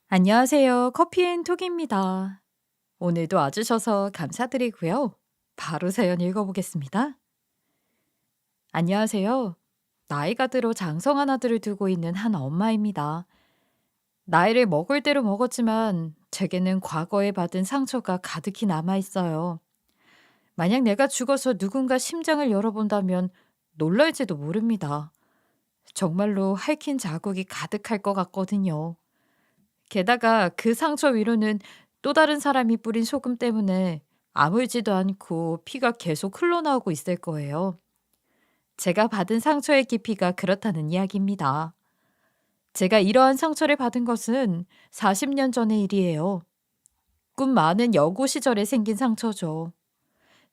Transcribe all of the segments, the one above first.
안녕하세요. 커피앤톡입니다. 오늘도 와주셔서 감사드리고요. 바로 사연 읽어보겠습니다. 안녕하세요. 나이가 들어 장성한 아들을 두고 있는 한 엄마입니다. 나이를 먹을 대로 먹었지만 제게는 과거에 받은 상처가 가득히 남아 있어요. 만약 내가 죽어서 누군가 심장을 열어본다면 놀랄지도 모릅니다. 정말로 핥힌 자국이 가득할 것 같거든요. 게다가 그 상처 위로는 또 다른 사람이 뿌린 소금 때문에 아물지도 않고 피가 계속 흘러나오고 있을 거예요. 제가 받은 상처의 깊이가 그렇다는 이야기입니다. 제가 이러한 상처를 받은 것은 40년 전의 일이에요. 꿈 많은 여고 시절에 생긴 상처죠.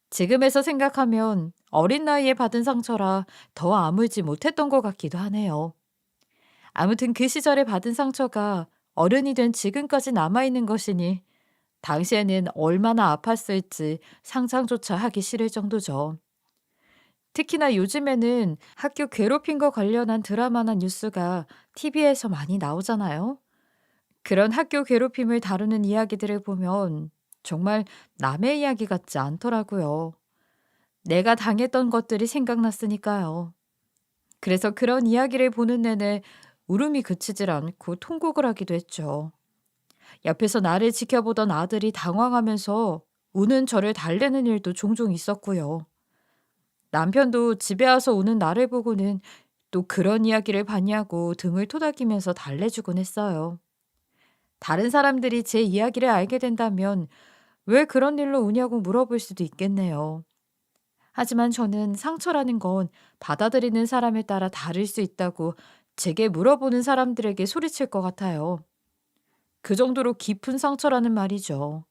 지금에서 생각하면 어린 나이에 받은 상처라 더 아물지 못했던 것 같기도 하네요. 아무튼 그 시절에 받은 상처가 어른이 된 지금까지 남아있는 것이니 당시에는 얼마나 아팠을지 상상조차 하기 싫을 정도죠. 특히나 요즘에는 학교 괴롭힘과 관련한 드라마나 뉴스가 TV에서 많이 나오잖아요. 그런 학교 괴롭힘을 다루는 이야기들을 보면 정말 남의 이야기 같지 않더라고요. 내가 당했던 것들이 생각났으니까요. 그래서 그런 이야기를 보는 내내 울음이 그치질 않고 통곡을 하기도 했죠. 옆에서 나를 지켜보던 아들이 당황하면서 우는 저를 달래는 일도 종종 있었고요. 남편도 집에 와서 우는 나를 보고는 또 그런 이야기를 봤냐고 등을 토닥이면서 달래주곤 했어요. 다른 사람들이 제 이야기를 알게 된다면 왜 그런 일로 우냐고 물어볼 수도 있겠네요. 하지만 저는 상처라는 건 받아들이는 사람에 따라 다를 수 있다고 제게 물어보는 사람들에게 소리칠 것 같아요. 그 정도로 깊은 상처라는 말이죠.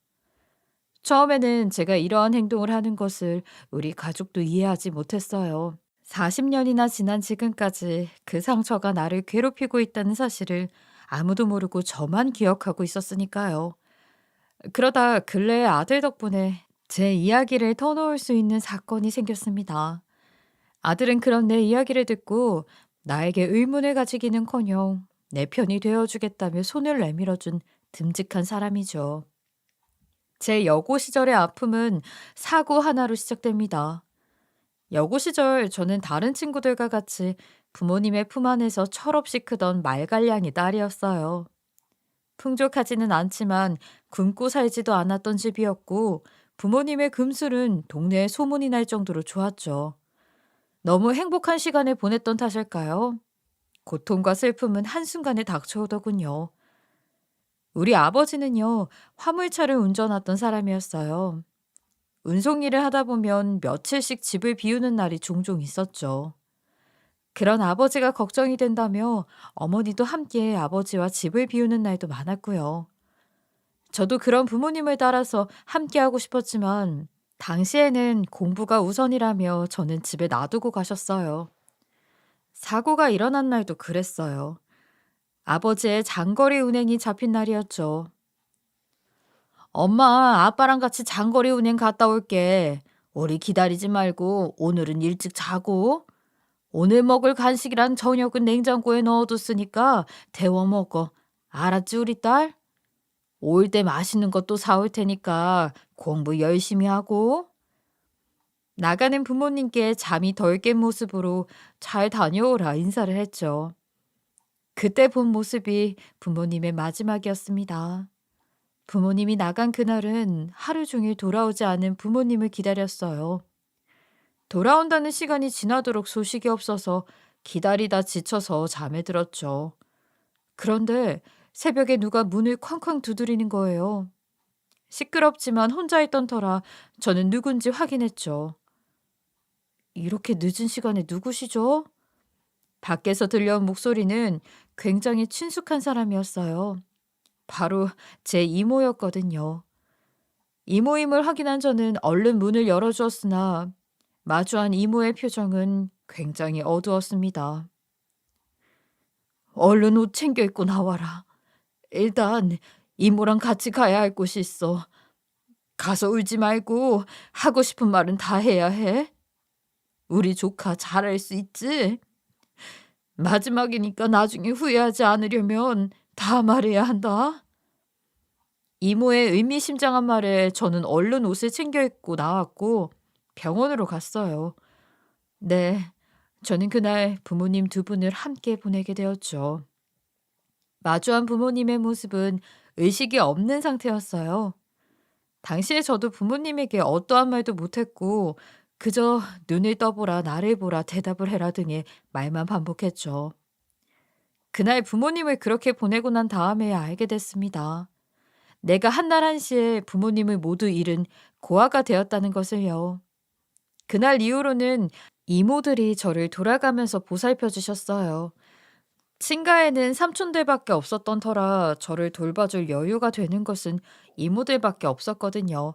처음에는 제가 이러한 행동을 하는 것을 우리 가족도 이해하지 못했어요. 40년이나 지난 지금까지 그 상처가 나를 괴롭히고 있다는 사실을 아무도 모르고 저만 기억하고 있었으니까요. 그러다 근래에 아들 덕분에 제 이야기를 터놓을 수 있는 사건이 생겼습니다. 아들은 그런 내 이야기를 듣고 나에게 의문을 가지기는커녕 내 편이 되어주겠다며 손을 내밀어준 듬직한 사람이죠. 제 여고 시절의 아픔은 사고 하나로 시작됩니다. 여고 시절 저는 다른 친구들과 같이 부모님의 품 안에서 철없이 크던 말갈량이 딸이었어요. 풍족하지는 않지만 굶고 살지도 않았던 집이었고 부모님의 금술은 동네에 소문이 날 정도로 좋았죠. 너무 행복한 시간을 보냈던 탓일까요? 고통과 슬픔은 한순간에 닥쳐오더군요. 우리 아버지는요, 화물차를 운전하던 사람이었어요. 운송일을 하다 보면 며칠씩 집을 비우는 날이 종종 있었죠. 그런 아버지가 걱정이 된다며 어머니도 함께 아버지와 집을 비우는 날도 많았고요. 저도 그런 부모님을 따라서 함께 하고 싶었지만 당시에는 공부가 우선이라며 저는 집에 놔두고 가셨어요. 사고가 일어난 날도 그랬어요. 아버지의 장거리 운행이 잡힌 날이었죠. 엄마, 아빠랑 같이 장거리 운행 갔다 올게. 우리 기다리지 말고 오늘은 일찍 자고. 오늘 먹을 간식이랑 저녁은 냉장고에 넣어뒀으니까 데워 먹어. 알았지, 우리 딸? 올 때 맛있는 것도 사올 테니까 공부 열심히 하고. 나가는 부모님께 잠이 덜 깬 모습으로 잘 다녀오라 인사를 했죠. 그때 본 모습이 부모님의 마지막이었습니다. 부모님이 나간 그날은 하루 종일 돌아오지 않은 부모님을 기다렸어요. 돌아온다는 시간이 지나도록 소식이 없어서 기다리다 지쳐서 잠에 들었죠. 그런데 새벽에 누가 문을 쾅쾅 두드리는 거예요. 시끄럽지만 혼자 있던 터라 저는 누군지 확인했죠. 이렇게 늦은 시간에 누구시죠? 밖에서 들려온 목소리는 굉장히 친숙한 사람이었어요. 바로 제 이모였거든요. 이모임을 확인한 저는 얼른 문을 열어주었으나 마주한 이모의 표정은 굉장히 어두웠습니다. 얼른 옷 챙겨 입고 나와라. 일단 이모랑 같이 가야 할 곳이 있어. 가서 울지 말고 하고 싶은 말은 다 해야 해. 우리 조카 잘할 수 있지? 마지막이니까 나중에 후회하지 않으려면 다 말해야 한다. 이모의 의미심장한 말에 저는 얼른 옷을 챙겨 입고 나왔고 병원으로 갔어요. 네, 저는 그날 부모님 두 분을 함께 보내게 되었죠. 마주한 부모님의 모습은 의식이 없는 상태였어요. 당시에 저도 부모님에게 어떠한 말도 못했고, 그저 눈을 떠보라, 나를 보라, 대답을 해라 등의 말만 반복했죠. 그날 부모님을 그렇게 보내고 난 다음에야 알게 됐습니다. 내가 한날 한시에 부모님을 모두 잃은 고아가 되었다는 것을요. 그날 이후로는 이모들이 저를 돌아가면서 보살펴 주셨어요. 친가에는 삼촌들밖에 없었던 터라 저를 돌봐줄 여유가 되는 것은 이모들밖에 없었거든요.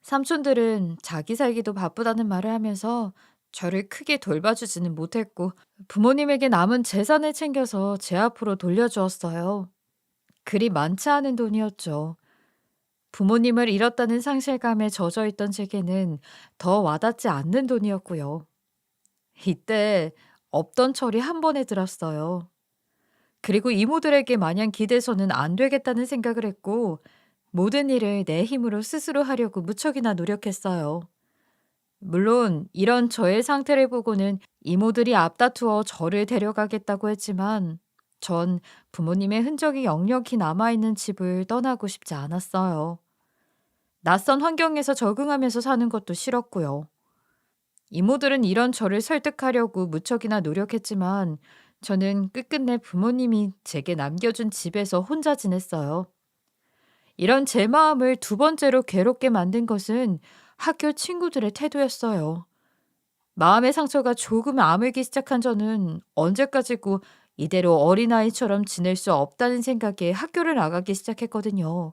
삼촌들은 자기 살기도 바쁘다는 말을 하면서 저를 크게 돌봐주지는 못했고 부모님에게 남은 재산을 챙겨서 제 앞으로 돌려주었어요. 그리 많지 않은 돈이었죠. 부모님을 잃었다는 상실감에 젖어 있던 제게는 더 와닿지 않는 돈이었고요. 이때 없던 철이 한 번에 들었어요. 그리고 이모들에게 마냥 기대서는 안 되겠다는 생각을 했고 모든 일을 내 힘으로 스스로 하려고 무척이나 노력했어요. 물론 이런 저의 상태를 보고는 이모들이 앞다투어 저를 데려가겠다고 했지만 전 부모님의 흔적이 역력히 남아있는 집을 떠나고 싶지 않았어요. 낯선 환경에서 적응하면서 사는 것도 싫었고요. 이모들은 이런 저를 설득하려고 무척이나 노력했지만 저는 끝끝내 부모님이 제게 남겨준 집에서 혼자 지냈어요. 이런 제 마음을 두 번째로 괴롭게 만든 것은 학교 친구들의 태도였어요. 마음의 상처가 조금 아물기 시작한 저는 언제까지고 이대로 어린아이처럼 지낼 수 없다는 생각에 학교를 나가기 시작했거든요.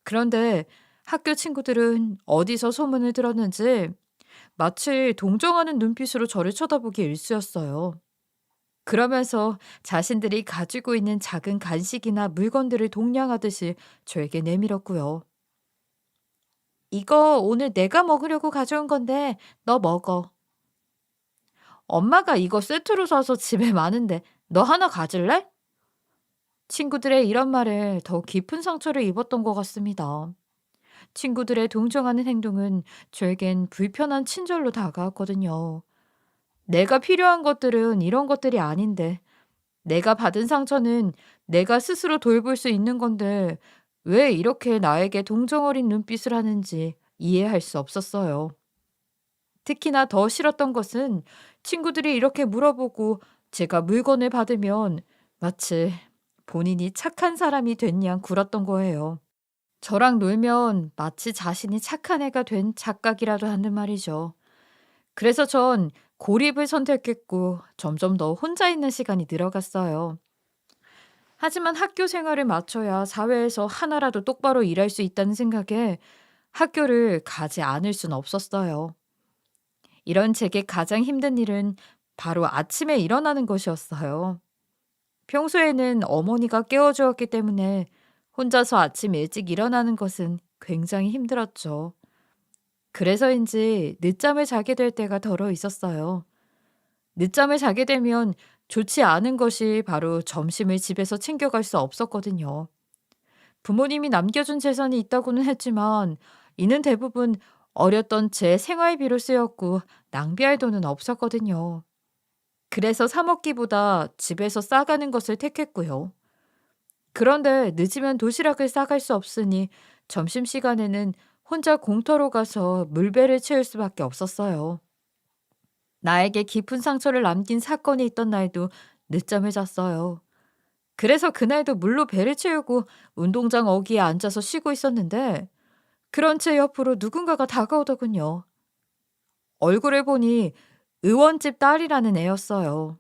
그런데 학교 친구들은 어디서 소문을 들었는지 마치 동정하는 눈빛으로 저를 쳐다보기 일쑤였어요. 그러면서 자신들이 가지고 있는 작은 간식이나 물건들을 동냥하듯이 저에게 내밀었고요. "이거 오늘 내가 먹으려고 가져온 건데 너 먹어." "엄마가 이거 세트로 사서 집에 많은데 너 하나 가질래?" 친구들의 이런 말에 더 깊은 상처를 입었던 것 같습니다. 친구들의 동정하는 행동은 저에겐 불편한 친절로 다가왔거든요. 내가 필요한 것들은 이런 것들이 아닌데, 내가 받은 상처는 내가 스스로 돌볼 수 있는 건데, 왜 이렇게 나에게 동정 어린 눈빛을 하는지 이해할 수 없었어요. 특히나 더 싫었던 것은 친구들이 이렇게 물어보고 제가 물건을 받으면 마치 본인이 착한 사람이 된 양 굴었던 거예요. 저랑 놀면 마치 자신이 착한 애가 된 착각이라도 하는 말이죠. 그래서 전 고립을 선택했고 점점 더 혼자 있는 시간이 늘어갔어요. 하지만 학교 생활을 마쳐야 사회에서 하나라도 똑바로 일할 수 있다는 생각에 학교를 가지 않을 순 없었어요. 이런 제게 가장 힘든 일은 바로 아침에 일어나는 것이었어요. 평소에는 어머니가 깨워주었기 때문에 혼자서 아침 일찍 일어나는 것은 굉장히 힘들었죠. 그래서인지 늦잠을 자게 될 때가 더러 있었어요. 늦잠을 자게 되면 좋지 않은 것이 바로 점심을 집에서 챙겨갈 수 없었거든요. 부모님이 남겨준 재산이 있다고는 했지만 이는 대부분 어렸던 제 생활비로 쓰였고 낭비할 돈은 없었거든요. 그래서 사 먹기보다 집에서 싸가는 것을 택했고요. 그런데 늦으면 도시락을 싸갈 수 없으니 점심시간에는 혼자 공터로 가서 물배를 채울 수밖에 없었어요. 나에게 깊은 상처를 남긴 사건이 있던 날도 늦잠을 잤어요. 그래서 그날도 물로 배를 채우고 운동장 어귀에 앉아서 쉬고 있었는데 그런 제 옆으로 누군가가 다가오더군요. 얼굴을 보니 의원집 딸이라는 애였어요.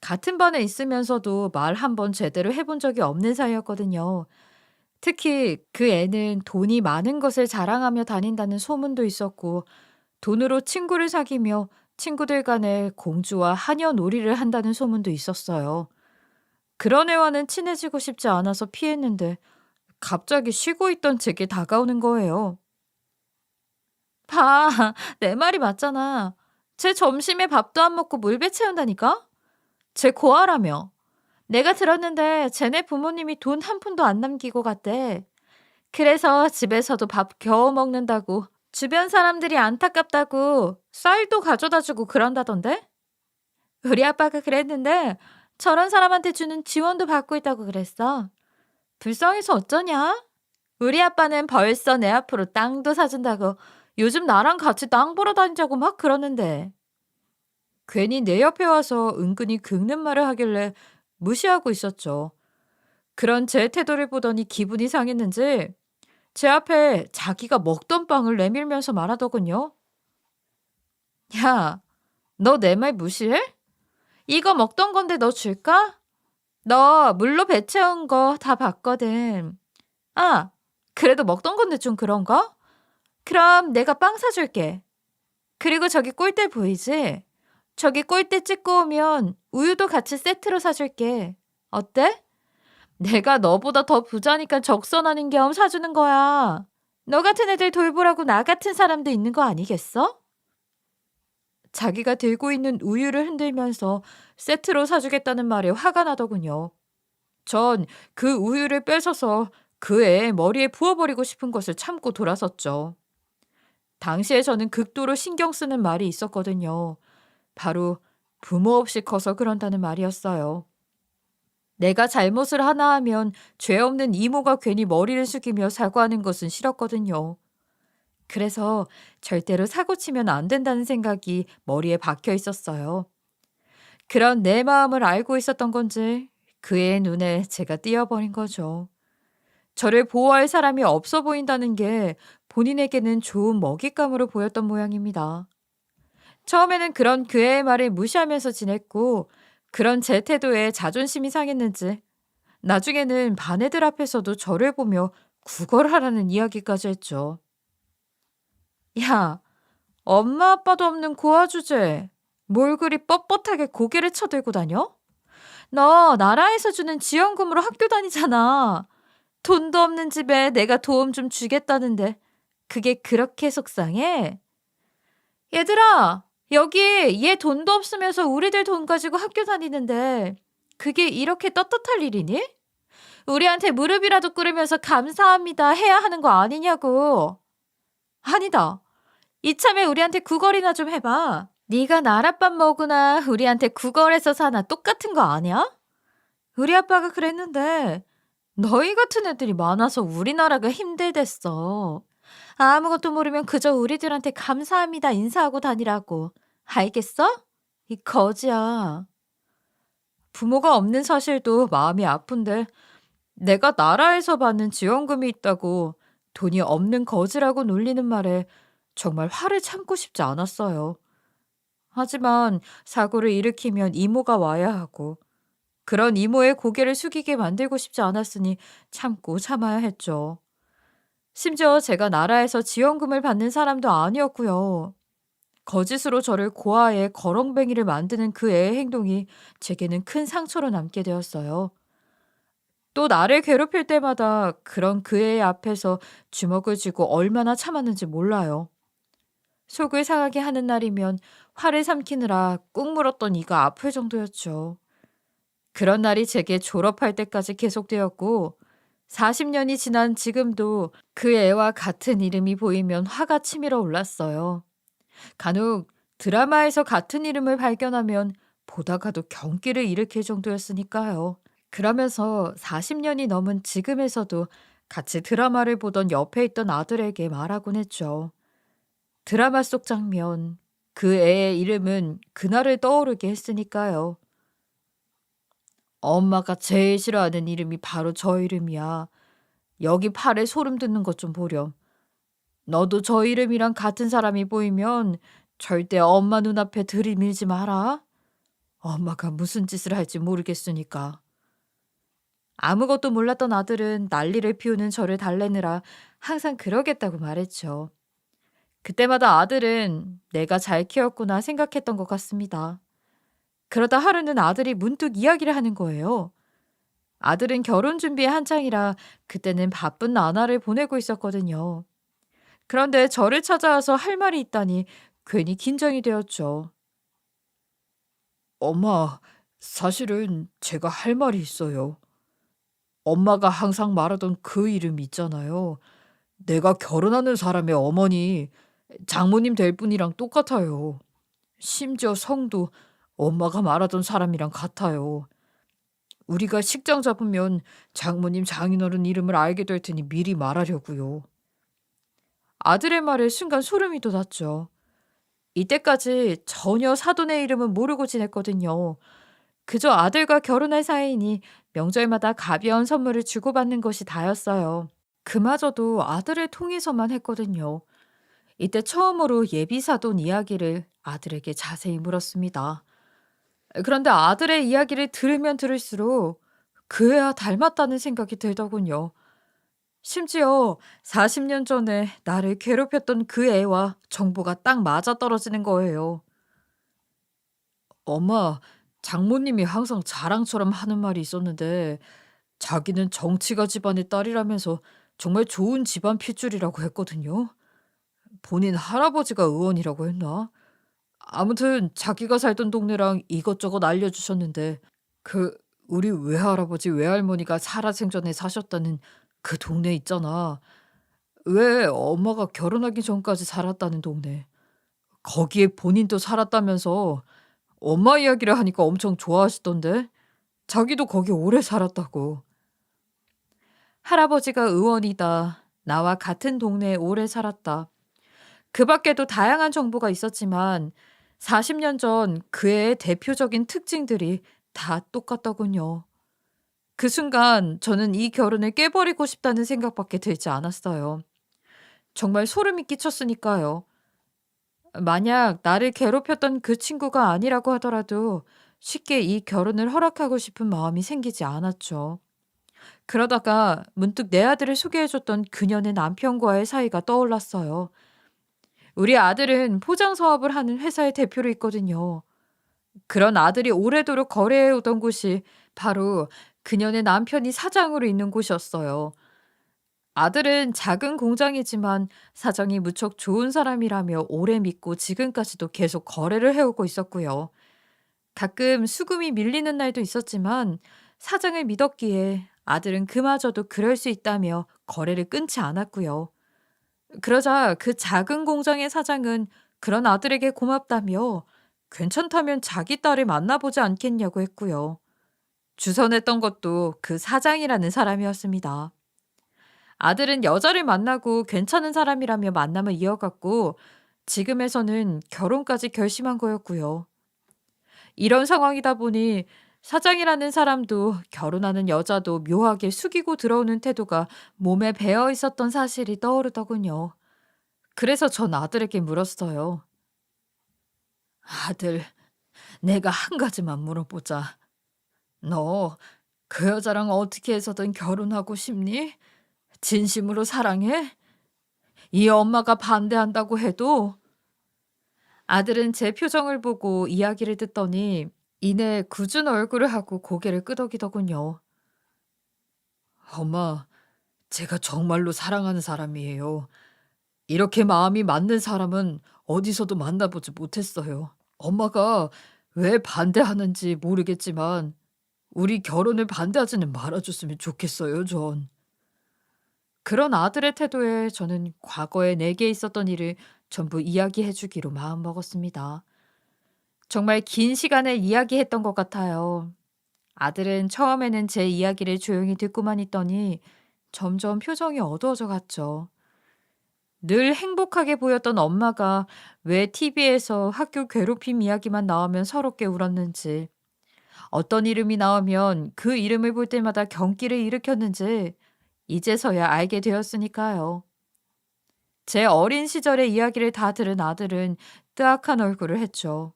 같은 반에 있으면서도 말 한 번 제대로 해본 적이 없는 사이였거든요. 특히 그 애는 돈이 많은 것을 자랑하며 다닌다는 소문도 있었고 돈으로 친구를 사귀며 친구들 간에 공주와 하녀 놀이를 한다는 소문도 있었어요. 그런 애와는 친해지고 싶지 않아서 피했는데 갑자기 쉬고 있던 제게 다가오는 거예요. 봐, 내 말이 맞잖아. 쟤 점심에 밥도 안 먹고 물배 채운다니까? 쟤 고아라며. 내가 들었는데 쟤네 부모님이 돈 한 푼도 안 남기고 갔대. 그래서 집에서도 밥 겨우 먹는다고, 주변 사람들이 안타깝다고 쌀도 가져다 주고 그런다던데? 우리 아빠가 그랬는데 저런 사람한테 주는 지원도 받고 있다고 그랬어. 불쌍해서 어쩌냐? 우리 아빠는 벌써 내 앞으로 땅도 사준다고 요즘 나랑 같이 땅 보러 다니자고 막 그러는데. 괜히 내 옆에 와서 은근히 긁는 말을 하길래 무시하고 있었죠. 그런 제 태도를 보더니 기분이 상했는지 제 앞에 자기가 먹던 빵을 내밀면서 말하더군요. 야, 너 내 말 무시해? 이거 먹던 건데 너 줄까? 너 물로 배 채운 거 다 봤거든. 아, 그래도 먹던 건데 좀 그런가? 그럼 내가 빵 사줄게. 그리고 저기 꼴대 보이지? 저기 꼴대 찍고 오면 우유도 같이 세트로 사줄게. 어때? 내가 너보다 더 부자니까 적선하는 겸 사주는 거야. 너 같은 애들 돌보라고 나 같은 사람도 있는 거 아니겠어? 자기가 들고 있는 우유를 흔들면서 세트로 사주겠다는 말에 화가 나더군요. 전 그 우유를 뺏어서 그 애 머리에 부어버리고 싶은 것을 참고 돌아섰죠. 당시에 저는 극도로 신경 쓰는 말이 있었거든요. 바로 부모 없이 커서 그런다는 말이었어요. 내가 잘못을 하나 하면 죄 없는 이모가 괜히 머리를 숙이며 사과하는 것은 싫었거든요. 그래서 절대로 사고 치면 안 된다는 생각이 머리에 박혀 있었어요. 그런 내 마음을 알고 있었던 건지 그의 눈에 제가 띄어버린 거죠. 저를 보호할 사람이 없어 보인다는 게 본인에게는 좋은 먹잇감으로 보였던 모양입니다. 처음에는 그런 그의 말을 무시하면서 지냈고 그런 제 태도에 자존심이 상했는지 나중에는 반 애들 앞에서도 저를 보며 구걸하라는 이야기까지 했죠. 야, 엄마 아빠도 없는 고아 주제. 뭘 그리 뻣뻣하게 고개를 쳐들고 다녀? 너 나라에서 주는 지원금으로 학교 다니잖아. 돈도 없는 집에 내가 도움 좀 주겠다는데 그게 그렇게 속상해? 얘들아, 여기 얘 돈도 없으면서 우리들 돈 가지고 학교 다니는데 그게 이렇게 떳떳할 일이니? 우리한테 무릎이라도 꿇으면서 감사합니다 해야 하는 거 아니냐고. 아니다. 이참에 우리한테 구걸이나 좀 해봐. 네가 나랏밥 먹으나 우리한테 구걸해서 사나 똑같은 거 아니야? 우리 아빠가 그랬는데 너희 같은 애들이 많아서 우리나라가 힘들댔어. 아무것도 모르면 그저 우리들한테 감사합니다 인사하고 다니라고. 알겠어? 이 거지야. 부모가 없는 사실도 마음이 아픈데 내가 나라에서 받는 지원금이 있다고 돈이 없는 거지라고 놀리는 말에 정말 화를 참고 싶지 않았어요. 하지만 사고를 일으키면 이모가 와야 하고 그런 이모의 고개를 숙이게 만들고 싶지 않았으니 참고 참아야 했죠. 심지어 제가 나라에서 지원금을 받는 사람도 아니었고요. 거짓으로 저를 고아에 거렁뱅이를 만드는 그 애의 행동이 제게는 큰 상처로 남게 되었어요. 또 나를 괴롭힐 때마다 그런 그 애 앞에서 주먹을 쥐고 얼마나 참았는지 몰라요. 속을 상하게 하는 날이면 화를 삼키느라 꾹 물었던 이가 아플 정도였죠. 그런 날이 제게 졸업할 때까지 계속되었고 40년이 지난 지금도 그 애와 같은 이름이 보이면 화가 치밀어 올랐어요. 간혹 드라마에서 같은 이름을 발견하면 보다가도 경기를 일으킬 정도였으니까요. 그러면서 40년이 넘은 지금에서도 같이 드라마를 보던 옆에 있던 아들에게 말하곤 했죠. 드라마 속 장면, 그 애의 이름은 그날을 떠오르게 했으니까요. 엄마가 제일 싫어하는 이름이 바로 저 이름이야. 여기 팔에 소름 돋는 것 좀 보렴. 너도 저 이름이랑 같은 사람이 보이면 절대 엄마 눈앞에 들이밀지 마라. 엄마가 무슨 짓을 할지 모르겠으니까. 아무것도 몰랐던 아들은 난리를 피우는 저를 달래느라 항상 그러겠다고 말했죠. 그때마다 아들은 내가 잘 키웠구나 생각했던 것 같습니다. 그러다 하루는 아들이 문득 이야기를 하는 거예요. 아들은 결혼 준비에 한창이라 그때는 바쁜 나날을 보내고 있었거든요. 그런데 저를 찾아와서 할 말이 있다니 괜히 긴장이 되었죠. 엄마, 사실은 제가 할 말이 있어요. 엄마가 항상 말하던 그 이름 있잖아요. 내가 결혼하는 사람의 어머니, 장모님 될 분이랑 똑같아요. 심지어 성도 엄마가 말하던 사람이랑 같아요. 우리가 식장 잡으면 장모님 장인어른 이름을 알게 될 테니 미리 말하려고요. 아들의 말에 순간 소름이 돋았죠. 이때까지 전혀 사돈의 이름은 모르고 지냈거든요. 그저 아들과 결혼할 사이이니 명절마다 가벼운 선물을 주고받는 것이 다였어요. 그마저도 아들을 통해서만 했거든요. 이때 처음으로 예비사돈 이야기를 아들에게 자세히 물었습니다. 그런데 아들의 이야기를 들으면 들을수록 그 애와 닮았다는 생각이 들더군요. 심지어 40년 전에 나를 괴롭혔던 그 애와 정보가 딱 맞아떨어지는 거예요. 엄마, 장모님이 항상 자랑처럼 하는 말이 있었는데 자기는 정치가 집안의 딸이라면서 정말 좋은 집안 핏줄이라고 했거든요. 본인 할아버지가 의원이라고 했나? 아무튼 자기가 살던 동네랑 이것저것 알려주셨는데 그 우리 외할아버지 외할머니가 살아생전에 사셨다는 그 동네 있잖아. 왜 엄마가 결혼하기 전까지 살았다는 동네. 거기에 본인도 살았다면서 엄마 이야기를 하니까 엄청 좋아하시던데 자기도 거기 오래 살았다고. 할아버지가 의원이다. 나와 같은 동네에 오래 살았다. 그 밖에도 다양한 정보가 있었지만 40년 전 그의 대표적인 특징들이 다 똑같더군요. 그 순간 저는 이 결혼을 깨버리고 싶다는 생각밖에 들지 않았어요. 정말 소름이 끼쳤으니까요. 만약 나를 괴롭혔던 그 친구가 아니라고 하더라도 쉽게 이 결혼을 허락하고 싶은 마음이 생기지 않았죠. 그러다가 문득 내 아들을 소개해줬던 그녀의 남편과의 사이가 떠올랐어요. 우리 아들은 포장 사업을 하는 회사의 대표로 있거든요. 그런 아들이 오래도록 거래해 오던 곳이 바로 그녀의 남편이 사장으로 있는 곳이었어요. 아들은 작은 공장이지만 사장이 무척 좋은 사람이라며 오래 믿고 지금까지도 계속 거래를 해오고 있었고요. 가끔 수금이 밀리는 날도 있었지만 사장을 믿었기에 아들은 그마저도 그럴 수 있다며 거래를 끊지 않았고요. 그러자 그 작은 공장의 사장은 그런 아들에게 고맙다며 괜찮다면 자기 딸을 만나보지 않겠냐고 했고요. 주선했던 것도 그 사장이라는 사람이었습니다. 아들은 여자를 만나고 괜찮은 사람이라며 만남을 이어갔고 지금에서는 결혼까지 결심한 거였고요. 이런 상황이다 보니 사장이라는 사람도 결혼하는 여자도 묘하게 숙이고 들어오는 태도가 몸에 배어 있었던 사실이 떠오르더군요. 그래서 전 아들에게 물었어요. 아들, 내가 한 가지만 물어보자. 너 그 여자랑 어떻게 해서든 결혼하고 싶니? 진심으로 사랑해? 이 엄마가 반대한다고 해도? 아들은 제 표정을 보고 이야기를 듣더니 이내 굳은 얼굴을 하고 고개를 끄덕이더군요. 엄마, 제가 정말로 사랑하는 사람이에요. 이렇게 마음이 맞는 사람은 어디서도 만나보지 못했어요. 엄마가 왜 반대하는지 모르겠지만 우리 결혼을 반대하지는 말아줬으면 좋겠어요, 전. 그런 아들의 태도에 저는 과거에 내게 있었던 일을 전부 이야기해 주기로 마음먹었습니다. 정말 긴 시간을 이야기했던 것 같아요. 아들은 처음에는 제 이야기를 조용히 듣고만 있더니 점점 표정이 어두워져 갔죠. 늘 행복하게 보였던 엄마가 왜 TV에서 학교 괴롭힘 이야기만 나오면 서럽게 울었는지, 어떤 이름이 나오면 그 이름을 볼 때마다 경기를 일으켰는지 이제서야 알게 되었으니까요. 제 어린 시절의 이야기를 다 들은 아들은 뜨악한 얼굴을 했죠.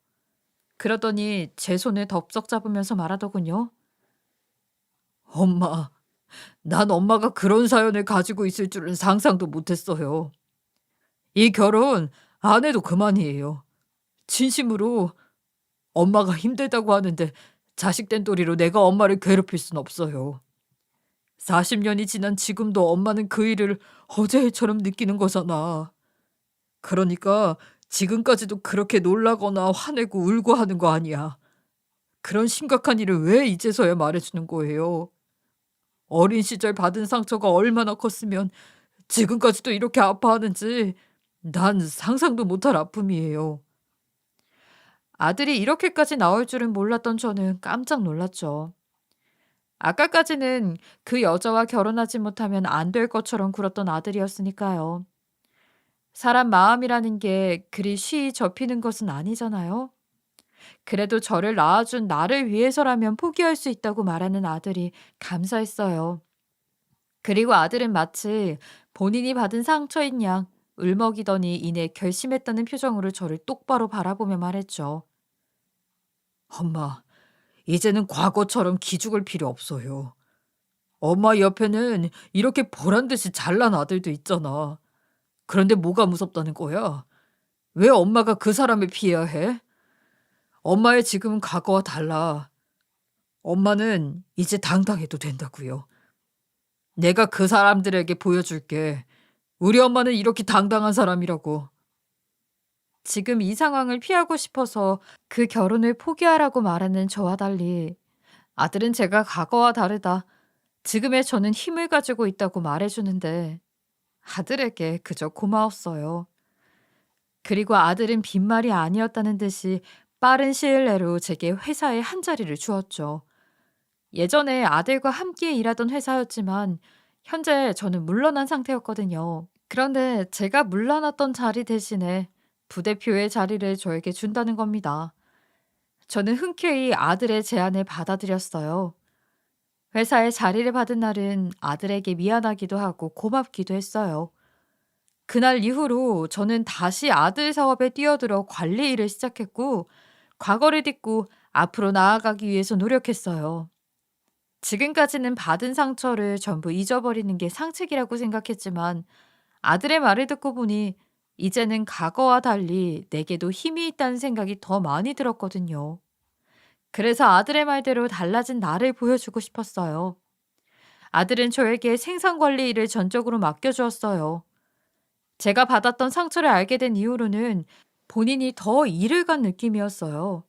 그러더니 제 손을 덥석 잡으면서 말하더군요. 엄마, 난 엄마가 그런 사연을 가지고 있을 줄은 상상도 못했어요. 이 결혼 안 해도 그만이에요. 진심으로 엄마가 힘들다고 하는데 자식된 도리로 내가 엄마를 괴롭힐 순 없어요. 40년이 지난 지금도 엄마는 그 일을 어제 일처럼 느끼는 거잖아. 그러니까 지금까지도 그렇게 놀라거나 화내고 울고 하는 거 아니야. 그런 심각한 일을 왜 이제서야 말해주는 거예요? 어린 시절 받은 상처가 얼마나 컸으면 지금까지도 이렇게 아파하는지 난 상상도 못할 아픔이에요. 아들이 이렇게까지 나올 줄은 몰랐던 저는 깜짝 놀랐죠. 아까까지는 그 여자와 결혼하지 못하면 안 될 것처럼 굴었던 아들이었으니까요. 사람 마음이라는 게 그리 쉬이 접히는 것은 아니잖아요. 그래도 저를 낳아준 나를 위해서라면 포기할 수 있다고 말하는 아들이 감사했어요. 그리고 아들은 마치 본인이 받은 상처인 양 울먹이더니 이내 결심했다는 표정으로 저를 똑바로 바라보며 말했죠. 엄마, 이제는 과거처럼 기죽을 필요 없어요. 엄마 옆에는 이렇게 보란 듯이 잘난 아들도 있잖아. 그런데 뭐가 무섭다는 거야? 왜 엄마가 그 사람을 피해야 해? 엄마의 지금은 과거와 달라. 엄마는 이제 당당해도 된다고요. 내가 그 사람들에게 보여줄게. 우리 엄마는 이렇게 당당한 사람이라고. 지금 이 상황을 피하고 싶어서 그 결혼을 포기하라고 말하는 저와 달리 아들은 제가 과거와 다르다. 지금의 저는 힘을 가지고 있다고 말해주는데 아들에게 그저 고마웠어요. 그리고 아들은 빈말이 아니었다는 듯이 빠른 시일 내로 제게 회사에 한 자리를 주었죠. 예전에 아들과 함께 일하던 회사였지만 현재 저는 물러난 상태였거든요. 그런데 제가 물러났던 자리 대신에 부대표의 자리를 저에게 준다는 겁니다. 저는 흔쾌히 아들의 제안을 받아들였어요. 회사에 자리를 받은 날은 아들에게 미안하기도 하고 고맙기도 했어요. 그날 이후로 저는 다시 아들 사업에 뛰어들어 관리 일을 시작했고, 과거를 딛고 앞으로 나아가기 위해서 노력했어요. 지금까지는 받은 상처를 전부 잊어버리는 게 상책이라고 생각했지만, 아들의 말을 듣고 보니 이제는 과거와 달리 내게도 힘이 있다는 생각이 더 많이 들었거든요. 그래서 아들의 말대로 달라진 나를 보여주고 싶었어요. 아들은 저에게 생산 관리 일을 전적으로 맡겨주었어요. 제가 받았던 상처를 알게 된 이후로는 본인이 더 일을 간 느낌이었어요.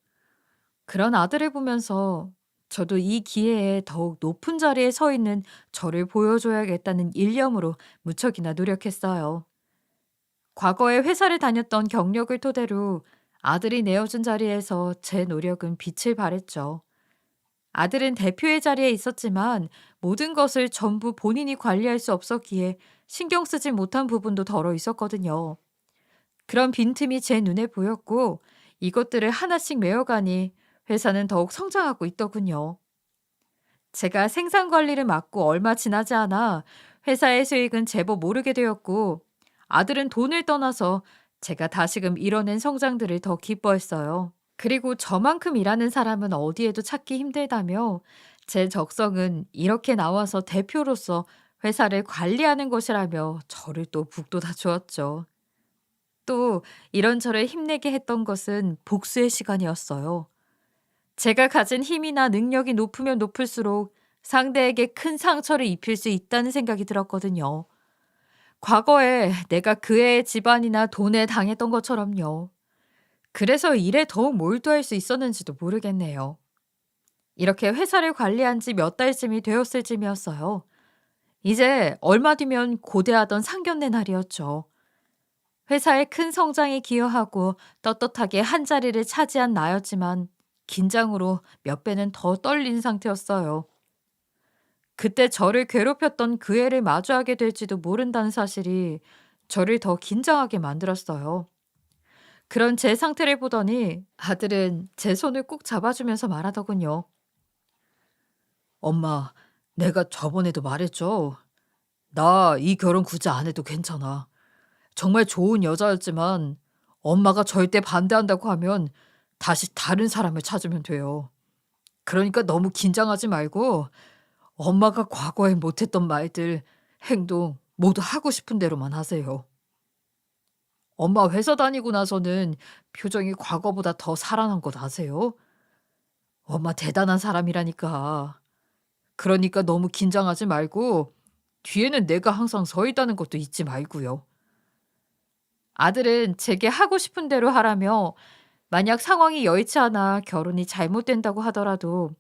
그런 아들을 보면서 저도 이 기회에 더욱 높은 자리에 서 있는 저를 보여줘야겠다는 일념으로 무척이나 노력했어요. 과거에 회사를 다녔던 경력을 토대로 아들이 내어준 자리에서 제 노력은 빛을 발했죠. 아들은 대표의 자리에 있었지만 모든 것을 전부 본인이 관리할 수 없었기에 신경 쓰지 못한 부분도 덜어 있었거든요. 그런 빈틈이 제 눈에 보였고 이것들을 하나씩 메워가니 회사는 더욱 성장하고 있더군요. 제가 생산 관리를 맡고 얼마 지나지 않아 회사의 수익은 제법 오르게 되었고 아들은 돈을 떠나서 제가 다시금 이뤄낸 성장들을 더 기뻐했어요. 그리고 저만큼 일하는 사람은 어디에도 찾기 힘들다며 제 적성은 이렇게 나와서 대표로서 회사를 관리하는 것이라며 저를 또 북돋아 주었죠. 또 이런 저를 힘내게 했던 것은 복수의 시간이었어요. 제가 가진 힘이나 능력이 높으면 높을수록 상대에게 큰 상처를 입힐 수 있다는 생각이 들었거든요. 과거에 내가 그 애의 집안이나 돈에 당했던 것처럼요. 그래서 일에 더욱 몰두할 수 있었는지도 모르겠네요. 이렇게 회사를 관리한 지 몇 달쯤이 되었을 쯤이었어요. 이제 얼마 뒤면 고대하던 상견례 날이었죠. 회사의 큰 성장에 기여하고 떳떳하게 한 자리를 차지한 나였지만 긴장으로 몇 배는 더 떨린 상태였어요. 그때 저를 괴롭혔던 그 애를 마주하게 될지도 모른다는 사실이 저를 더 긴장하게 만들었어요. 그런 제 상태를 보더니 아들은 제 손을 꼭 잡아주면서 말하더군요. 엄마, 내가 저번에도 말했죠. 나 이 결혼 굳이 안 해도 괜찮아. 정말 좋은 여자였지만 엄마가 절대 반대한다고 하면 다시 다른 사람을 찾으면 돼요. 그러니까 너무 긴장하지 말고 엄마가 과거에 못했던 말들, 행동 모두 하고 싶은 대로만 하세요. 엄마 회사 다니고 나서는 표정이 과거보다 더 살아난 것 아세요? 엄마 대단한 사람이라니까. 그러니까 너무 긴장하지 말고 뒤에는 내가 항상 서 있다는 것도 잊지 말고요. 아들은 제게 하고 싶은 대로 하라며 만약 상황이 여의치 않아 결혼이 잘못된다고 하더라도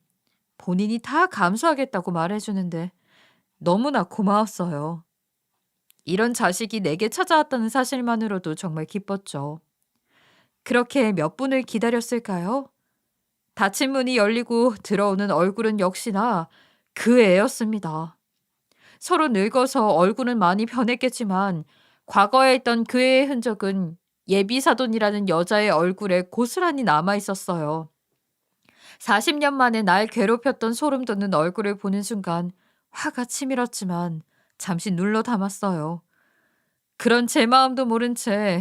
본인이 다 감수하겠다고 말해주는데 너무나 고마웠어요. 이런 자식이 내게 찾아왔다는 사실만으로도 정말 기뻤죠. 그렇게 몇 분을 기다렸을까요? 닫힌 문이 열리고 들어오는 얼굴은 역시나 그 애였습니다. 서로 늙어서 얼굴은 많이 변했겠지만 과거에 있던 그 애의 흔적은 예비사돈이라는 여자의 얼굴에 고스란히 남아 있었어요. 40년 만에 날 괴롭혔던 소름 돋는 얼굴을 보는 순간 화가 치밀었지만 잠시 눌러 담았어요. 그런 제 마음도 모른 채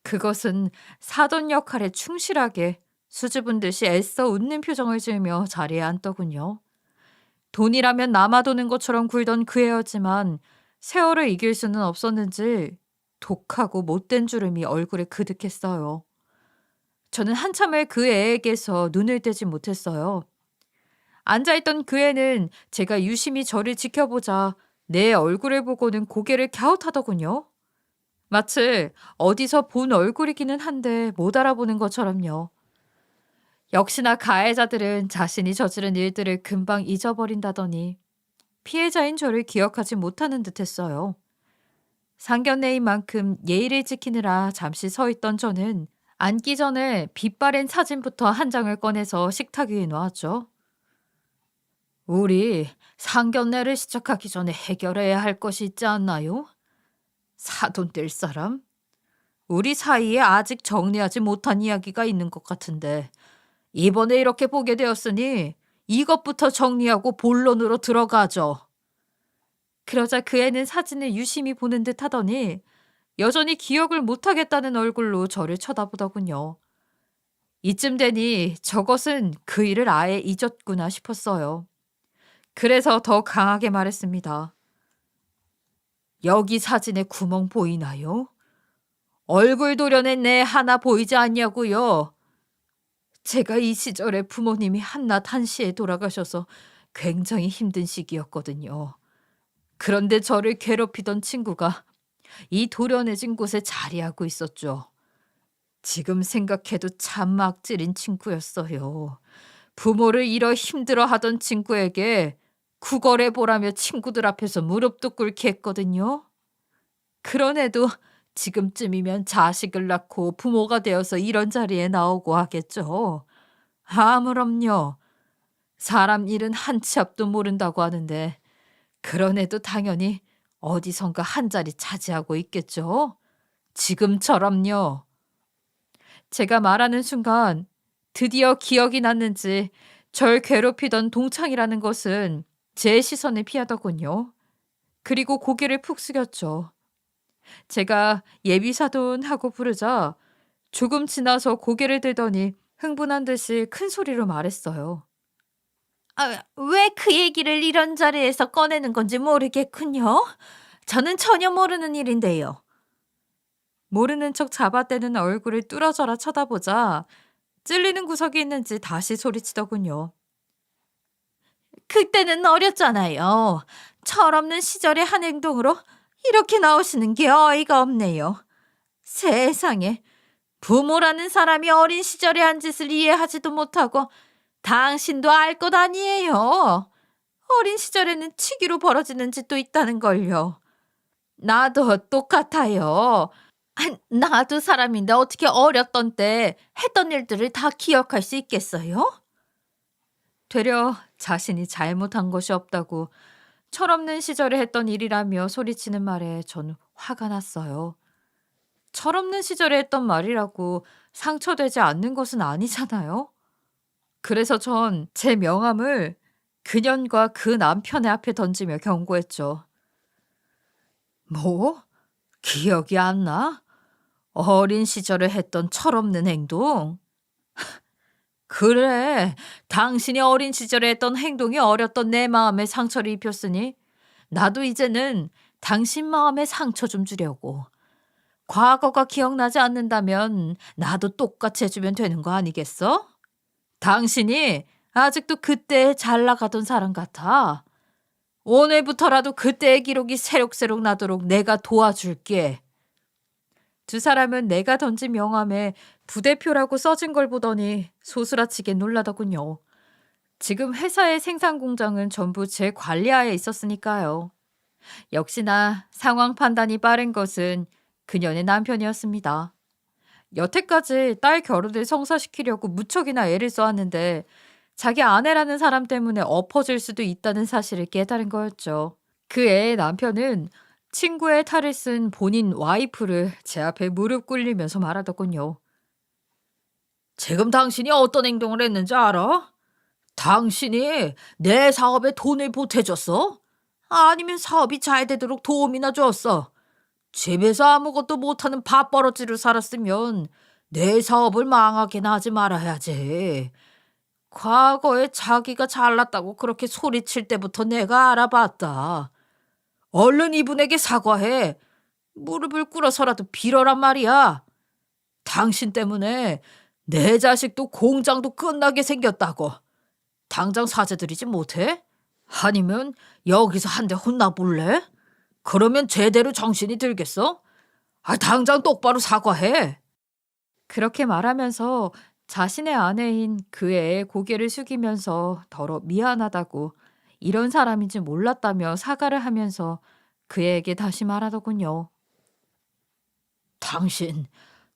그것은 사돈 역할에 충실하게 수줍은 듯이 애써 웃는 표정을 지으며 자리에 앉더군요. 돈이라면 남아도는 것처럼 굴던 그 애였지만 세월을 이길 수는 없었는지 독하고 못된 주름이 얼굴에 그득했어요. 저는 한참을 그 애에게서 눈을 떼지 못했어요. 앉아있던 그 애는 제가 유심히 저를 지켜보자 내 얼굴을 보고는 고개를 갸웃하더군요. 마치 어디서 본 얼굴이기는 한데 못 알아보는 것처럼요. 역시나 가해자들은 자신이 저지른 일들을 금방 잊어버린다더니 피해자인 저를 기억하지 못하는 듯했어요. 상견례인 만큼 예의를 지키느라 잠시 서 있던 저는 앉기 전에 빛바랜 사진부터 한 장을 꺼내서 식탁 위에 놓았죠. 우리 상견례를 시작하기 전에 해결해야 할 것이 있지 않나요? 사돈 될 사람? 우리 사이에 아직 정리하지 못한 이야기가 있는 것 같은데 이번에 이렇게 보게 되었으니 이것부터 정리하고 본론으로 들어가죠. 그러자 그 애는 사진을 유심히 보는 듯 하더니 여전히 기억을 못하겠다는 얼굴로 저를 쳐다보더군요. 이쯤 되니 저것은 그 일을 아예 잊었구나 싶었어요. 그래서 더 강하게 말했습니다. 여기 사진에 구멍 보이나요? 얼굴 도려낸 내 하나 보이지 않냐고요. 제가 이 시절에 부모님이 한낮 한시에 돌아가셔서 굉장히 힘든 시기였거든요. 그런데 저를 괴롭히던 친구가 이 도련해진 곳에 자리하고 있었죠. 지금 생각해도 참 악질인 친구였어요. 부모를 잃어 힘들어하던 친구에게 구걸해 보라며 친구들 앞에서 무릎도 꿇게 했거든요. 그런 애도 지금쯤이면 자식을 낳고 부모가 되어서 이런 자리에 나오고 하겠죠. 아무럼요. 사람 일은 한 치 앞도 모른다고 하는데 그런 애도 당연히 어디선가 한 자리 차지하고 있겠죠. 지금처럼요. 제가 말하는 순간 드디어 기억이 났는지 절 괴롭히던 동창이라는 것은 제 시선을 피하더군요. 그리고 고개를 푹 숙였죠. 제가 예비사돈 하고 부르자 조금 지나서 고개를 들더니 흥분한 듯이 큰 소리로 말했어요. 왜 그 얘기를 이런 자리에서 꺼내는 건지 모르겠군요. 저는 전혀 모르는 일인데요. 모르는 척 잡아떼는 얼굴을 뚫어져라 쳐다보자 찔리는 구석이 있는지 다시 소리치더군요. 그때는 어렸잖아요. 철없는 시절의 한 행동으로 이렇게 나오시는 게 어이가 없네요. 세상에, 부모라는 사람이 어린 시절에 한 짓을 이해하지도 못하고 당신도 알 것 아니에요. 어린 시절에는 치기로 벌어지는 짓도 있다는 걸요. 나도 똑같아요. 나도 사람인데 어떻게 어렸던 때 했던 일들을 다 기억할 수 있겠어요? 되려 자신이 잘못한 것이 없다고 철없는 시절에 했던 일이라며 소리치는 말에 전 화가 났어요. 철없는 시절에 했던 말이라고 상처되지 않는 것은 아니잖아요. 그래서 전 제 명함을 그년과 그 남편의 앞에 던지며 경고했죠. 뭐? 기억이 안 나? 어린 시절에 했던 철없는 행동? 그래, 당신이 어린 시절에 했던 행동이 어렸던 내 마음에 상처를 입혔으니 나도 이제는 당신 마음에 상처 좀 주려고. 과거가 기억나지 않는다면 나도 똑같이 해주면 되는 거 아니겠어? 당신이 아직도 그때 잘 나가던 사람 같아. 오늘부터라도 그때의 기록이 새록새록 나도록 내가 도와줄게. 두 사람은 내가 던진 명함에 부대표라고 써진 걸 보더니 소스라치게 놀라더군요. 지금 회사의 생산 공장은 전부 제 관리하에 있었으니까요. 역시나 상황 판단이 빠른 것은 그녀의 남편이었습니다. 여태까지 딸 결혼을 성사시키려고 무척이나 애를 써왔는데 자기 아내라는 사람 때문에 엎어질 수도 있다는 사실을 깨달은 거였죠. 그 애의 남편은 친구의 탈을 쓴 본인 와이프를 제 앞에 무릎 꿇리면서 말하더군요. 지금 당신이 어떤 행동을 했는지 알아? 당신이 내 사업에 돈을 보태줬어? 아니면 사업이 잘 되도록 도움이나 줬어? 집에서 아무것도 못하는 밥버러지로 살았으면 내 사업을 망하게나 하지 말아야지. 과거에 자기가 잘났다고 그렇게 소리칠 때부터 내가 알아봤다. 얼른 이분에게 사과해. 무릎을 꿇어서라도 빌어란 말이야. 당신 때문에 내 자식도 공장도 끝나게 생겼다고. 당장 사죄드리지 못해? 아니면 여기서 한 대 혼나볼래? 그러면 제대로 정신이 들겠어? 당장 똑바로 사과해. 그렇게 말하면서 자신의 아내인 그 애의 고개를 숙이면서 더러 미안하다고 이런 사람인지 몰랐다며 사과를 하면서 그 애에게 다시 말하더군요. 당신,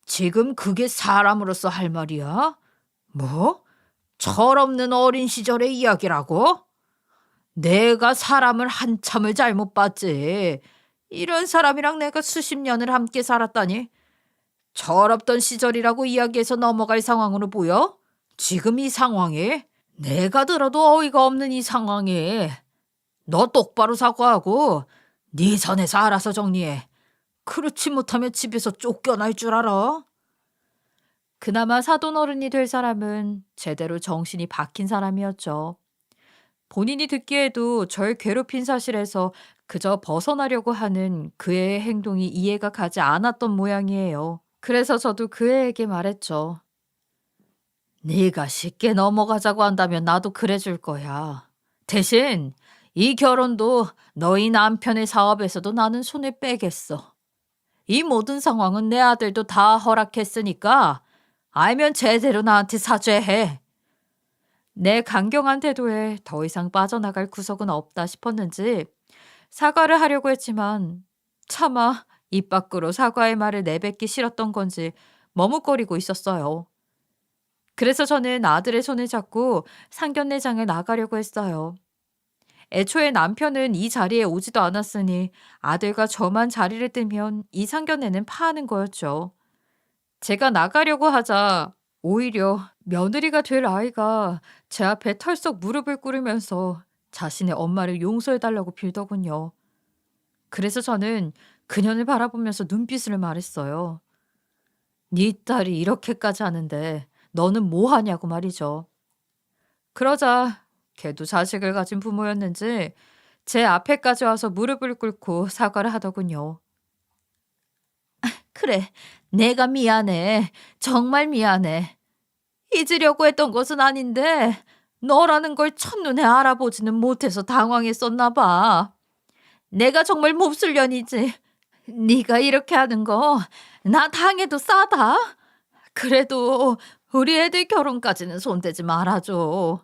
지금 그게 사람으로서 할 말이야? 뭐? 철없는 어린 시절의 이야기라고? 내가 사람을 한참을 잘못 봤지. 이런 사람이랑 내가 수십 년을 함께 살았다니. 철없던 시절이라고 이야기해서 넘어갈 상황으로 보여? 지금 이 상황에? 내가 들어도 어이가 없는 이 상황에. 너 똑바로 사과하고 네 선에서 알아서 정리해. 그렇지 못하면 집에서 쫓겨날 줄 알아? 그나마 사돈어른이 될 사람은 제대로 정신이 박힌 사람이었죠. 본인이 듣기에도 절 괴롭힌 사실에서 그저 벗어나려고 하는 그의 행동이 이해가 가지 않았던 모양이에요. 그래서 저도 그 애에게 말했죠. 네가 쉽게 넘어가자고 한다면 나도 그래줄 거야. 대신 이 결혼도 너희 남편의 사업에서도 나는 손을 빼겠어. 이 모든 상황은 내 아들도 다 허락했으니까 알면 제대로 나한테 사죄해. 내 강경한 태도에 더 이상 빠져나갈 구석은 없다 싶었는지 사과를 하려고 했지만 차마 입 밖으로 사과의 말을 내뱉기 싫었던 건지 머뭇거리고 있었어요. 그래서 저는 아들의 손을 잡고 상견례장에 나가려고 했어요. 애초에 남편은 이 자리에 오지도 않았으니 아들과 저만 자리를 뜨면 이 상견례는 파하는 거였죠. 제가 나가려고 하자 오히려 며느리가 될 아이가 제 앞에 털썩 무릎을 꿇으면서 자신의 엄마를 용서해달라고 빌더군요. 그래서 저는 그년을 바라보면서 눈빛을 말했어요. 네 딸이 이렇게까지 하는데 너는 뭐 하냐고 말이죠. 그러자 걔도 자식을 가진 부모였는지 제 앞에까지 와서 무릎을 꿇고 사과를 하더군요. 그래, 내가 미안해. 정말 미안해. 잊으려고 했던 것은 아닌데 너라는 걸 첫눈에 알아보지는 못해서 당황했었나 봐. 내가 정말 몹쓸 년이지. 네가 이렇게 하는 거 나 당해도 싸다. 그래도 우리 애들 결혼까지는 손대지 말아줘.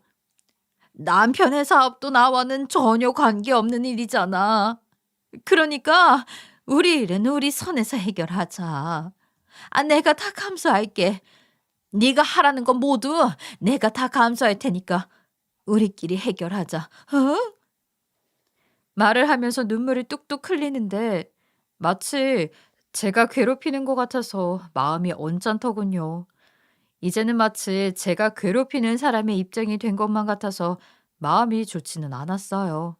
남편의 사업도 나와는 전혀 관계없는 일이잖아. 그러니까 우리 일은 우리 선에서 해결하자. 내가 다 감수할게. 네가 하라는 건 모두 내가 다 감수할 테니까 우리끼리 해결하자. 어? 말을 하면서 눈물이 뚝뚝 흘리는데 마치 제가 괴롭히는 것 같아서 마음이 언짢더군요. 이제는 마치 제가 괴롭히는 사람의 입장이 된 것만 같아서 마음이 좋지는 않았어요.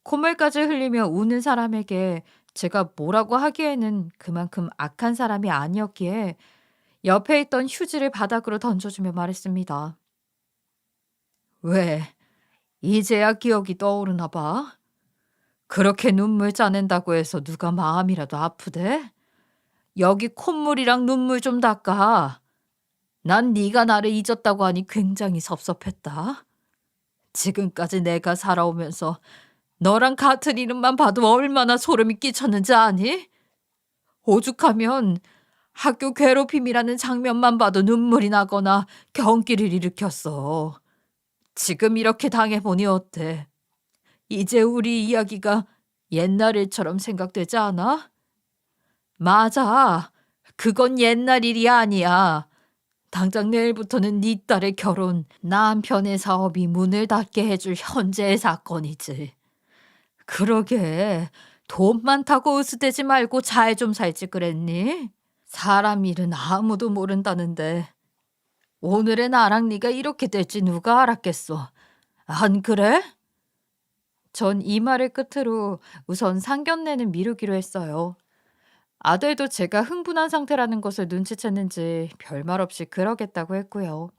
콧물까지 흘리며 우는 사람에게 제가 뭐라고 하기에는 그만큼 악한 사람이 아니었기에 옆에 있던 휴지를 바닥으로 던져주며 말했습니다. 왜? 이제야 기억이 떠오르나 봐? 그렇게 눈물 짜낸다고 해서 누가 마음이라도 아프대? 여기 콧물이랑 눈물 좀 닦아. 난 네가 나를 잊었다고 하니 굉장히 섭섭했다. 지금까지 내가 살아오면서 너랑 같은 이름만 봐도 얼마나 소름이 끼쳤는지 아니? 오죽하면 학교 괴롭힘이라는 장면만 봐도 눈물이 나거나 경기를 일으켰어. 지금 이렇게 당해보니 어때? 이제 우리 이야기가 옛날 일처럼 생각되지 않아? 맞아. 그건 옛날 일이 아니야. 당장 내일부터는 네 딸의 결혼, 남편의 사업이 문을 닫게 해줄 현재의 사건이지. 그러게. 돈 많다고 으스대지 말고 잘 좀 살지 그랬니? 사람 일은 아무도 모른다는데 오늘의 나랑 네가 이렇게 될지 누가 알았겠어. 안 그래? 전 이 말을 끝으로 우선 상견례는 미루기로 했어요. 아들도 제가 흥분한 상태라는 것을 눈치챘는지 별말 없이 그러겠다고 했고요.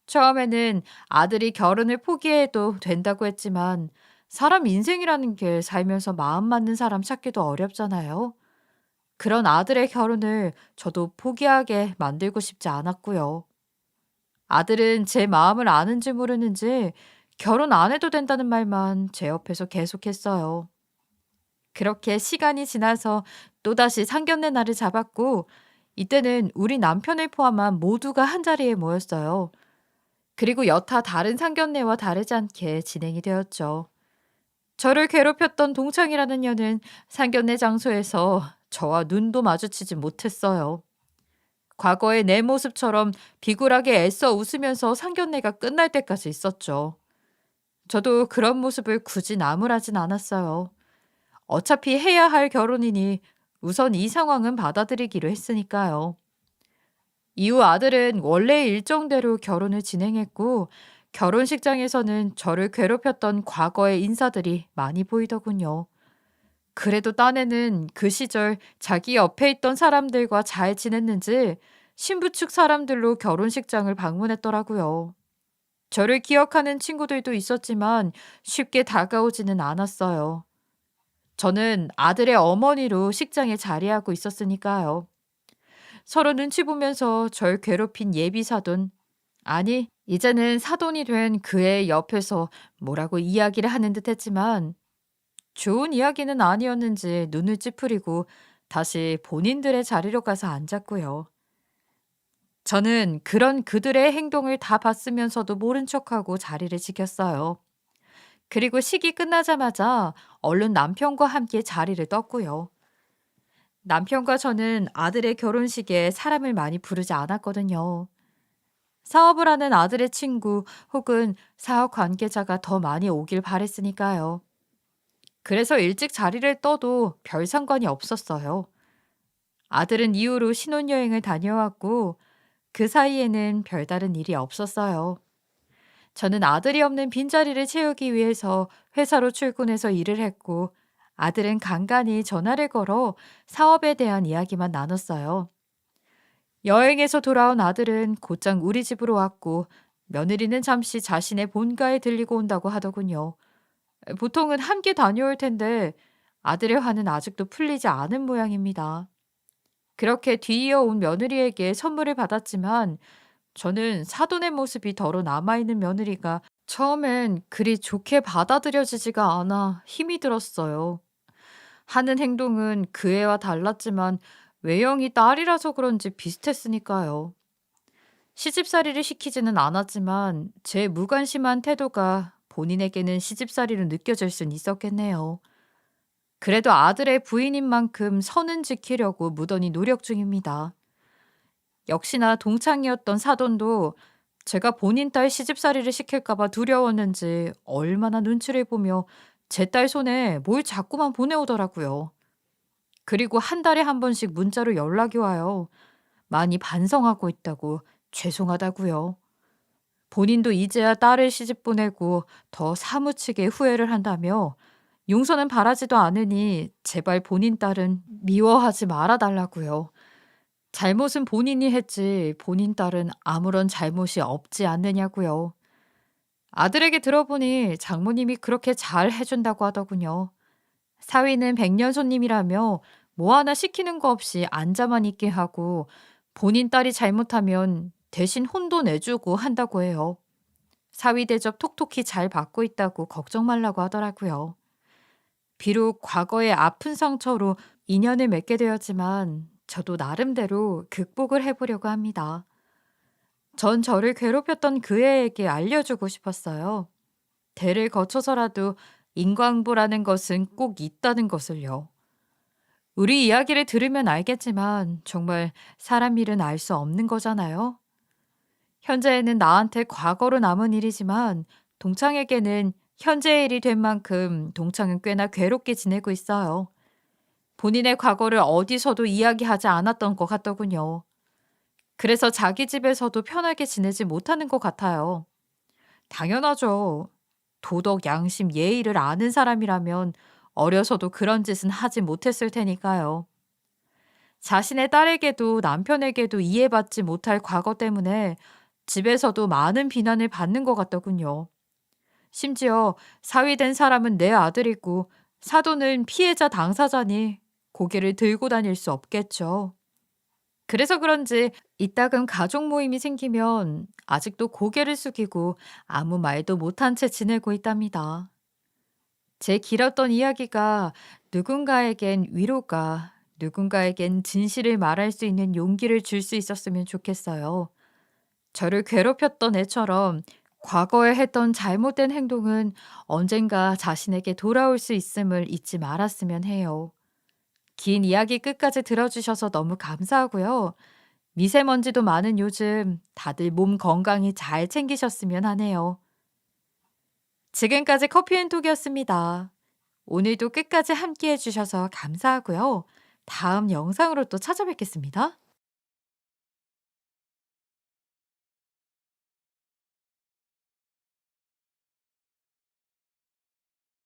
처음에는 아들이 결혼을 포기해도 된다고 했지만 사람 인생이라는 게 살면서 마음 맞는 사람 찾기도 어렵잖아요. 그런 아들의 결혼을 저도 포기하게 만들고 싶지 않았고요. 아들은 제 마음을 아는지 모르는지 결혼 안 해도 된다는 말만 제 옆에서 계속했어요. 그렇게 시간이 지나서 또다시 상견례 날을 잡았고, 이때는 우리 남편을 포함한 모두가 한자리에 모였어요. 그리고 여타 다른 상견례와 다르지 않게 진행이 되었죠. 저를 괴롭혔던 동창이라는 년은 상견례 장소에서 저와 눈도 마주치지 못했어요. 과거의 내 모습처럼 비굴하게 애써 웃으면서 상견례가 끝날 때까지 있었죠. 저도 그런 모습을 굳이 나무라진 않았어요. 어차피 해야 할 결혼이니 우선 이 상황은 받아들이기로 했으니까요. 이후 아들은 원래 일정대로 결혼을 진행했고, 결혼식장에서는 저를 괴롭혔던 과거의 인사들이 많이 보이더군요. 그래도 딴에는 그 시절 자기 옆에 있던 사람들과 잘 지냈는지 신부 측 사람들로 결혼식장을 방문했더라고요. 저를 기억하는 친구들도 있었지만 쉽게 다가오지는 않았어요. 저는 아들의 어머니로 식장에 자리하고 있었으니까요. 서로 눈치 보면서 절 괴롭힌 예비 사돈, 아니, 이제는 사돈이 된 그의 옆에서 뭐라고 이야기를 하는 듯 했지만 좋은 이야기는 아니었는지 눈을 찌푸리고 다시 본인들의 자리로 가서 앉았고요. 저는 그런 그들의 행동을 다 봤으면서도 모른 척하고 자리를 지켰어요. 그리고 식이 끝나자마자 얼른 남편과 함께 자리를 떴고요. 남편과 저는 아들의 결혼식에 사람을 많이 부르지 않았거든요. 사업을 하는 아들의 친구 혹은 사업 관계자가 더 많이 오길 바랬으니까요. 그래서 일찍 자리를 떠도 별 상관이 없었어요. 아들은 이후로 신혼여행을 다녀왔고 그 사이에는 별다른 일이 없었어요. 저는 아들이 없는 빈자리를 채우기 위해서 회사로 출근해서 일을 했고 아들은 간간히 전화를 걸어 사업에 대한 이야기만 나눴어요. 여행에서 돌아온 아들은 곧장 우리 집으로 왔고 며느리는 잠시 자신의 본가에 들리고 온다고 하더군요. 보통은 함께 다녀올 텐데 아들의 화는 아직도 풀리지 않은 모양입니다. 그렇게 뒤이어 온 며느리에게 선물을 받았지만 저는 사돈의 모습이 덜어 남아있는 며느리가 처음엔 그리 좋게 받아들여지지가 않아 힘이 들었어요. 하는 행동은 그 애와 달랐지만 외형이 딸이라서 그런지 비슷했으니까요. 시집살이를 시키지는 않았지만 제 무관심한 태도가 본인에게는 시집살이로 느껴질 순 있었겠네요. 그래도 아들의 부인인 만큼 선은 지키려고 무던히 노력 중입니다. 역시나 동창이었던 사돈도 제가 본인 딸 시집살이를 시킬까봐 두려웠는지 얼마나 눈치를 보며 제 딸 손에 뭘 자꾸만 보내오더라고요. 그리고 한 달에 한 번씩 문자로 연락이 와요. 많이 반성하고 있다고, 죄송하다고요. 본인도 이제야 딸을 시집 보내고 더 사무치게 후회를 한다며 용서는 바라지도 않으니 제발 본인 딸은 미워하지 말아달라고요. 잘못은 본인이 했지 본인 딸은 아무런 잘못이 없지 않느냐고요. 아들에게 들어보니 장모님이 그렇게 잘 해준다고 하더군요. 사위는 백년 손님이라며 뭐 하나 시키는 거 없이 앉아만 있게 하고 본인 딸이 잘못하면 대신 혼도 내주고 한다고 해요. 사위 대접 톡톡히 잘 받고 있다고 걱정 말라고 하더라고요. 비록 과거의 아픈 상처로 인연을 맺게 되었지만 저도 나름대로 극복을 해보려고 합니다. 전 저를 괴롭혔던 그 애에게 알려주고 싶었어요. 대를 거쳐서라도 인과응보라는 것은 꼭 있다는 것을요. 우리 이야기를 들으면 알겠지만 정말 사람 일은 알 수 없는 거잖아요. 현재에는 나한테 과거로 남은 일이지만 동창에게는 현재의 일이 된 만큼 동창은 꽤나 괴롭게 지내고 있어요. 본인의 과거를 어디서도 이야기하지 않았던 것 같더군요. 그래서 자기 집에서도 편하게 지내지 못하는 것 같아요. 당연하죠. 도덕, 양심, 예의를 아는 사람이라면 어려서도 그런 짓은 하지 못했을 테니까요. 자신의 딸에게도 남편에게도 이해받지 못할 과거 때문에 집에서도 많은 비난을 받는 것 같더군요. 심지어 사위된 사람은 내 아들이고 사돈은 피해자 당사자니 고개를 들고 다닐 수 없겠죠. 그래서 그런지 이따금 가족 모임이 생기면 아직도 고개를 숙이고 아무 말도 못한 채 지내고 있답니다. 제 길었던 이야기가 누군가에겐 위로가, 누군가에겐 진실을 말할 수 있는 용기를 줄 수 있었으면 좋겠어요. 저를 괴롭혔던 애처럼 과거에 했던 잘못된 행동은 언젠가 자신에게 돌아올 수 있음을 잊지 말았으면 해요. 긴 이야기 끝까지 들어주셔서 너무 감사하고요. 미세먼지도 많은 요즘 다들 몸 건강히 잘 챙기셨으면 하네요. 지금까지 커피앤톡이었습니다. 오늘도 끝까지 함께 해주셔서 감사하고요. 다음 영상으로 또 찾아뵙겠습니다.